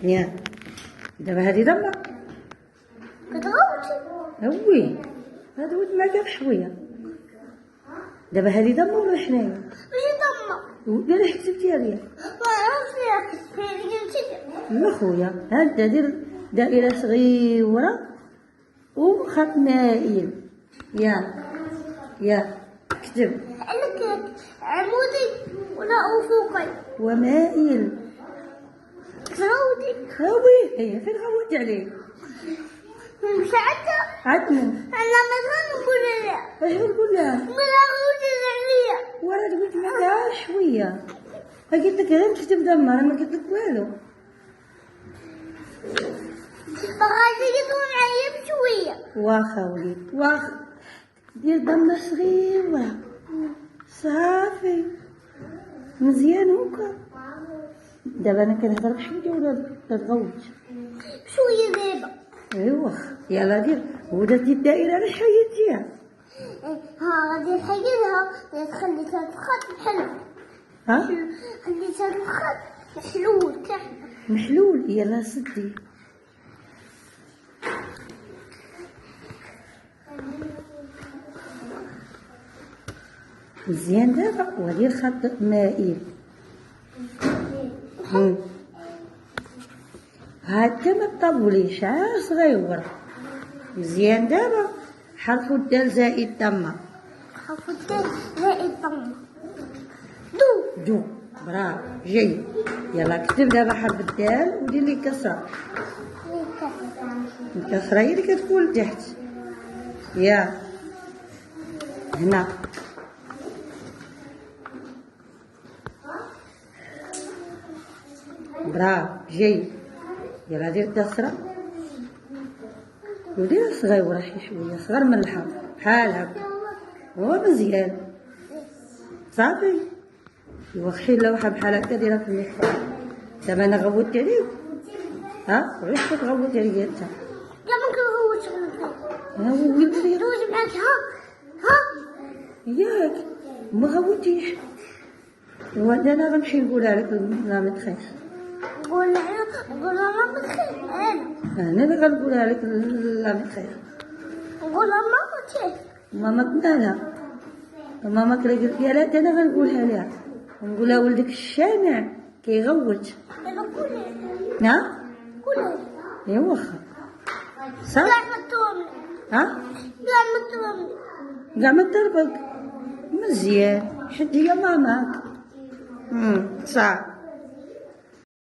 يا دابا هادي ضمة كتغوتي هوي هاد ولد ما كان حويه. دابا هادي ضمة ولا حنايا؟ ماشي ضمة. دير حسبتيها ليا. ما عرفتش ياك فين قلتي. لا خويا هانتا دير دائرة صغيرة وخط مائل. يا كتب لك عمودي ولا أفقي ومائل. كراودي هاوي هي فين غوت عليك؟ مش عدنا أنا مثلا نقول لها اش نقول لها؟ ولا غوتي عليا وانا قلت معاها شويه قلت لك غير نكتب ضمه انا ما قلت لك والو. فغادي يقولون عليا بشوية. واخا وليد واخا دير ضمه صغيره صافي مزيان هكا. دابا انا كنهضر بحمدي ولا تغوت بشوية دابا. ايوا يلا دير ودرتي الدائره على حياتيها. ها غادي نحيدها خليتها الخط حلو. ها خليتها الخط محلول تحت. محلول يلا سدي. مزيان دابا ودير خط مائل. هاكا ما تطوليش عا صغيور. مزيان دابا حرف الدال زائد ضمه. حرف الدال زائد ضمة. دو برافو جيد. يلا كتب دابا حرف الدال ودير لي كسره. الكسره هي اللي كتكون لتحت. يا هنا برافو جيد. يلا دير كسره ودير صغيره شي شويه صغر من الحرف بحال هكا هو مزيان صافي. وخشي اللوحه بحال هكا ديرها في الميكرو. دابا انا غوتت عليك ها غير تغوت عليا انت. لا ما كنغوتش غير ها هو ولدي ندوز معاك. ها ياك ما غوتيش. انا غنمشي نقولها لك لا ما تخافش. نقول لها ما بخير انا اللي غنقولها لك لا ما تخافش. نقول لها ما بخير. ماما مالها ماما كرا قلت لها لا انا غنقولها لها ونقول لها ولدك الشامع كيغوت. انا قولي ها قولي ايوا واخا صافي. كاع ما تضربني. ها كاع ما تضربني. كاع ما تضربك مزيان حيت هي ماماك. صافي.